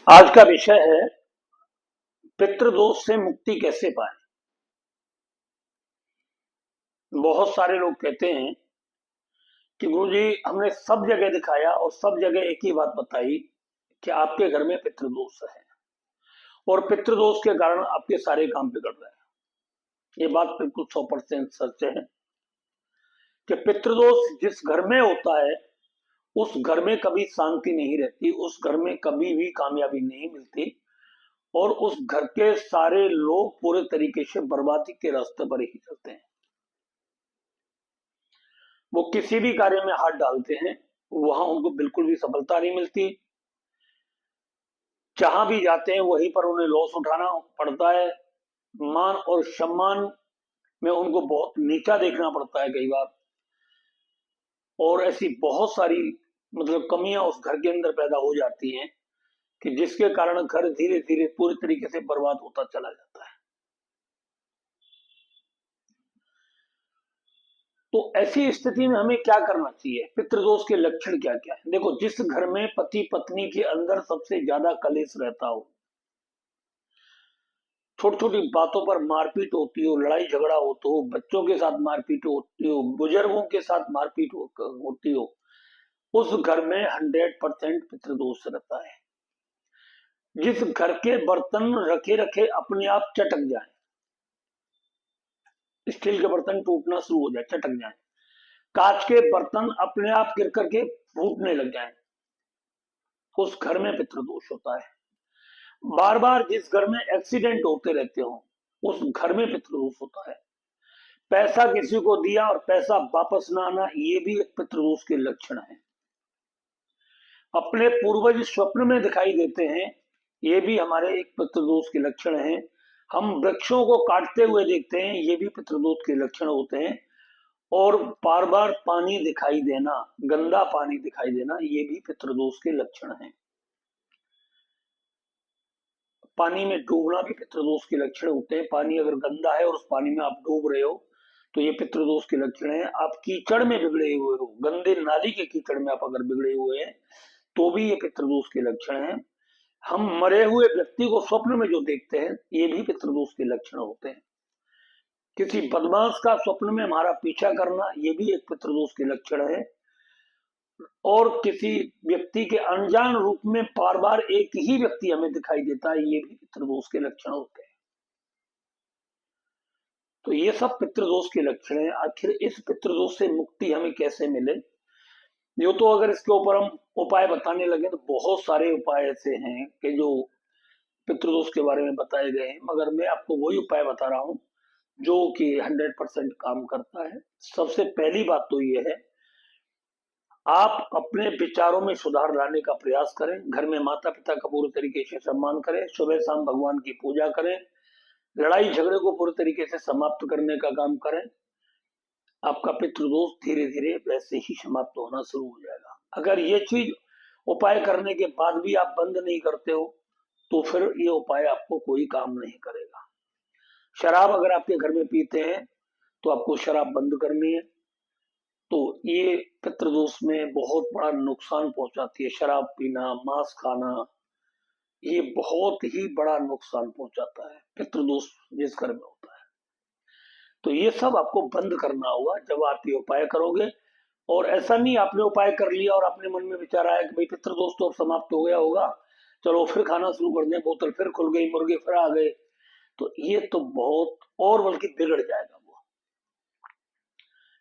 आज का विषय है पितृदोष से मुक्ति कैसे पाएं। बहुत सारे लोग कहते हैं कि गुरुजी हमने सब जगह दिखाया और सब जगह एक ही बात बताई कि आपके घर में पितृदोष है और पितृदोष के कारण आपके सारे काम बिगड़ रहे हैं। ये बात बिल्कुल 100% सच है कि पितृदोष जिस घर में होता है उस घर में कभी शांति नहीं रहती, उस घर में कभी भी कामयाबी नहीं मिलती और उस घर के सारे लोग पूरे तरीके से बर्बादी के रास्ते पर ही चलते हैं। वो किसी भी कार्य में हाथ डालते हैं वहां उनको बिल्कुल भी सफलता नहीं मिलती। जहां भी जाते हैं वहीं पर उन्हें लॉस उठाना पड़ता है। मान और सम्मान में उनको बहुत नीचा देखना पड़ता है कई बार। और ऐसी बहुत सारी कमियां उस घर के अंदर पैदा हो जाती हैं कि जिसके कारण घर धीरे धीरे पूरी तरीके से बर्बाद होता चला जाता है। तो ऐसी स्थिति में हमें क्या करना चाहिए, पितृदोष के लक्षण क्या क्या है। देखो, जिस घर में पति पत्नी के अंदर सबसे ज्यादा कलेश रहता हो, छोटी छोटी बातों पर मारपीट होती हो, लड़ाई झगड़ा होता हो, बच्चों के साथ मारपीट होती हो, बुजुर्गों के साथ मारपीट होती हो, उस घर में 100% पितृदोष रहता है। जिस घर के बर्तन रखे रखे अपने आप चटक जाए, स्टील के बर्तन टूटना शुरू हो जाए, चटक जाए, कांच के बर्तन अपने आप गिर करके फूटने लग जाए, उस घर में पितृदोष होता है। बार बार जिस घर में एक्सीडेंट होते रहते हो उस घर में पितृदोष होता है। पैसा किसी को दिया और पैसा वापस ना आना, ये भी एक पितृदोष के लक्षण है। अपने पूर्वज स्वप्न में दिखाई देते हैं, ये भी हमारे एक पितृदोष के लक्षण है। हम वृक्षों को काटते हुए देखते हैं, ये भी पितृदोष के लक्षण होते हैं। और बार बार पानी दिखाई देना, गंदा पानी दिखाई देना, ये भी पितृदोष के लक्षण है। पानी में डूबना भी पितृदोष के लक्षण होते हैं। पानी अगर गंदा है और उस पानी में आप डूब रहे हो तो ये पितृदोष के लक्षण है। आप कीचड़ में बिगड़े हुए हो, गंदे नाली के कीचड़ में आप अगर बिगड़े हुए हैं तो भी ये पितृदोष के लक्षण है। हम मरे हुए व्यक्ति को स्वप्न में जो देखते हैं, ये भी पितृदोष के लक्षण होते हैं। किसी बदमाश का स्वप्न में हमारा पीछा करना, ये भी एक पितृदोष के लक्षण है। और किसी व्यक्ति के अनजान रूप में बार बार एक ही व्यक्ति हमें दिखाई देता है, ये भी पितृदोष के लक्षण होते हैं। तो ये सब पितृदोष के लक्षण है। आखिर इस पितृदोष से मुक्ति हमें कैसे मिले, यो तो अगर इसके ऊपर हम उपाय बताने लगे तो बहुत सारे उपाय ऐसे हैं कि जो पितृदोष के बारे में बताए गए हैं, मगर मैं आपको वही उपाय बता रहा हूं जो कि 100% काम करता है। सबसे पहली बात तो ये है, आप अपने विचारों में सुधार लाने का प्रयास करें। घर में माता पिता का पूरी तरीके से सम्मान करें, सुबह शाम भगवान की पूजा करें, लड़ाई झगड़े को पूरी तरीके से समाप्त करने का काम करें। आपका पितृदोष धीरे धीरे वैसे ही समाप्त होना शुरू हो जाएगा। अगर ये चीज उपाय करने के बाद भी आप बंद नहीं करते हो तो फिर ये उपाय आपको कोई काम नहीं करेगा। शराब अगर आपके घर में पीते हैं तो आपको शराब बंद करनी है। तो ये पितृदोष में बहुत बड़ा नुकसान पहुंचाती है। शराब पीना, मांस खाना, ये बहुत ही बड़ा नुकसान पहुंचाता है पितृदोष जिस घर में होता है। तो ये सब आपको बंद करना होगा जब आप ये उपाय करोगे। और ऐसा नहीं आपने उपाय कर लिया और अपने मन में विचार आया कि भाई पितृदोष तो अब समाप्त हो गया होगा, चलो फिर खाना शुरू कर दें, बोतल फिर खुल गई, मुर्गे फिर आ गए, तो ये तो बहुत और बल्कि बिगड़ जाएगा वो।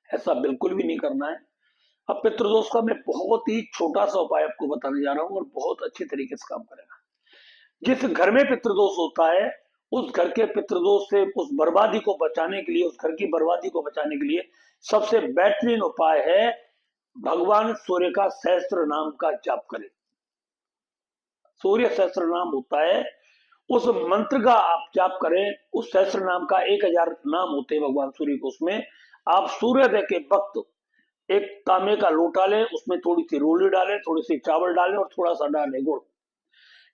ऐसा बिल्कुल भी नहीं करना है। अब पितृदोष का मैं बहुत ही छोटा सा उपाय आपको बताने जा रहा हूँ और बहुत अच्छी तरीके से काम करेगा। जिस घर में पितृदोष होता है उस घर के पितृदोष से, उस बर्बादी को बचाने के लिए, उस घर की बर्बादी को बचाने के लिए सबसे बेहतरीन उपाय है भगवान सूर्य का सहस्त्र नाम का जाप करें। सूर्य सहस्त्र नाम होता है, उस मंत्र का आप जाप करें। उस सहस्त्र नाम का 1000 नाम होते हैं भगवान सूर्य को। उसमें आप सूर्योदय के वक्त एक तांबे का लोटा लें, उसमें थोड़ी सी रोली डालें, थोड़ी सी चावल डालें और थोड़ा सा डालें गुड़।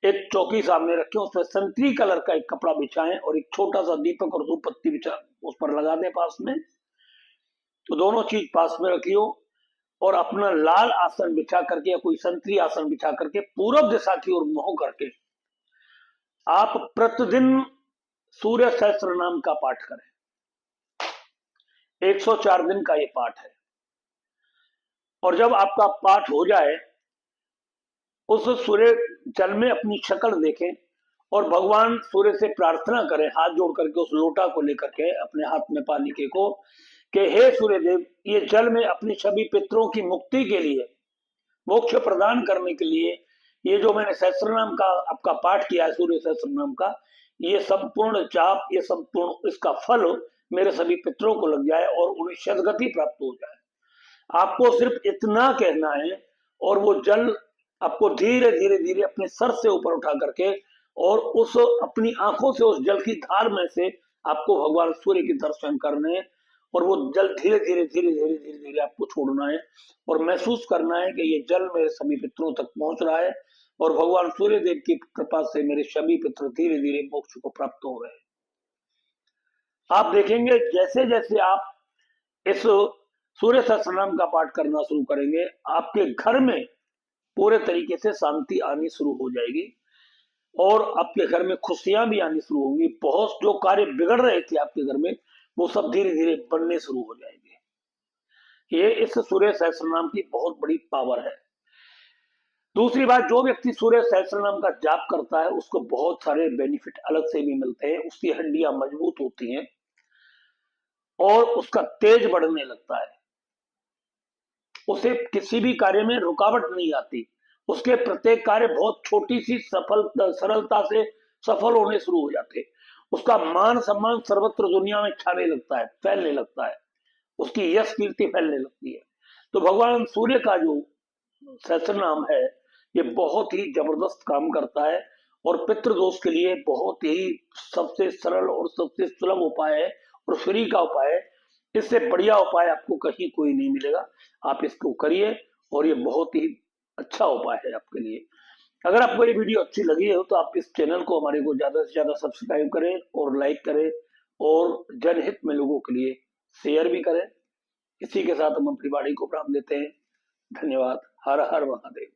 एक चौकी सामने रखें, उसमें संतरी कलर का एक कपड़ा बिछाएं और एक छोटा सा दीपक और धूप पत्ती बिछा उस पर लगा दें पास में। तो दोनों चीज पास में रखियो और अपना लाल आसन बिछा करके या कोई संतरी आसन बिछा करके पूर्व दिशा की ओर मुंह करके आप प्रतिदिन सूर्य सहस्त्र नाम का पाठ करें। 104 दिन का ये पाठ है। और जब आपका पाठ हो जाए, उस सूर्य जल में अपनी शक्ल देखें और भगवान सूर्य से प्रार्थना करें, हाथ जोड़ करके उस लोटा को लेकर के अपने हाथ में पानी के को, कि हे सूर्य देव, ये जल में अपनी सभी पितरों की मुक्ति के लिए, मोक्ष प्रदान करने के लिए, ये जो मैंने सहस्त्रनाम का आपका पाठ किया है, सूर्य सहस्त्रनाम का, ये संपूर्ण जाप, ये संपूर्ण इसका फल मेरे सभी पितरों को लग जाए और उन्हें सदगति प्राप्त हो जाए। आपको सिर्फ इतना कहना है और वो जल आपको धीरे धीरे धीरे अपने सर से ऊपर उठा करके और उस अपनी आंखों से उस जल की धार में से आपको भगवान सूर्य के दर्शन करने हैं और वो जल धीरे धीरे धीरे धीरे धीरे धीरे आपको छोड़ना है और महसूस करना है कि ये जल मेरे सभी पितरों तक पहुंच रहा है और भगवान सूर्य देव की कृपा से मेरे सभी पितर धीरे धीरे मोक्ष को प्राप्त हो रहे हैं। आप देखेंगे जैसे जैसे आप इस सूर्य सहस्त्रनाम का पाठ करना शुरू करेंगे, आपके घर में पूरे तरीके से शांति आनी शुरू हो जाएगी और आपके घर में खुशियां भी आनी शुरू होंगी। बहुत जो कार्य बिगड़ रहे थे आपके घर में, वो सब धीरे धीरे बनने शुरू हो जाएंगे। ये इस सूर्य सहस्त्रनाम की बहुत बड़ी पावर है। दूसरी बात, जो व्यक्ति सूर्य सहस्त्रनाम का जाप करता है उसको बहुत सारे बेनिफिट अलग से भी मिलते हैं। उसकी हड्डियां मजबूत होती हैं और उसका तेज बढ़ने लगता है। उसे किसी भी कार्य में रुकावट नहीं आती। उसके प्रत्येक कार्य बहुत छोटी सी सरलता से सफल होने शुरू हो जाते। उसका मान सम्मान सर्वत्र दुनिया में छाने लगता है, फैलने लगता है। उसकी यश कीर्ति फैलने लगती है। तो भगवान सूर्य का जो सहस्त्र नाम है, ये बहुत ही जबरदस्त काम करता है और पितृदोष के लिए बहुत ही सबसे सरल और सबसे सुलभ उपाय है और फ्री का उपाय है। इससे बढ़िया उपाय आपको कहीं कोई नहीं मिलेगा। आप इसको करिए और ये बहुत ही अच्छा उपाय है आपके लिए। अगर आपको ये वीडियो अच्छी लगी हो तो आप इस चैनल को हमारे को ज्यादा से ज्यादा सब्सक्राइब करें और लाइक करें और जनहित में लोगों के लिए शेयर भी करें। इसी के साथ हम अपनी वाणी को प्रारंभ देते हैं। धन्यवाद। हर हर महादेव।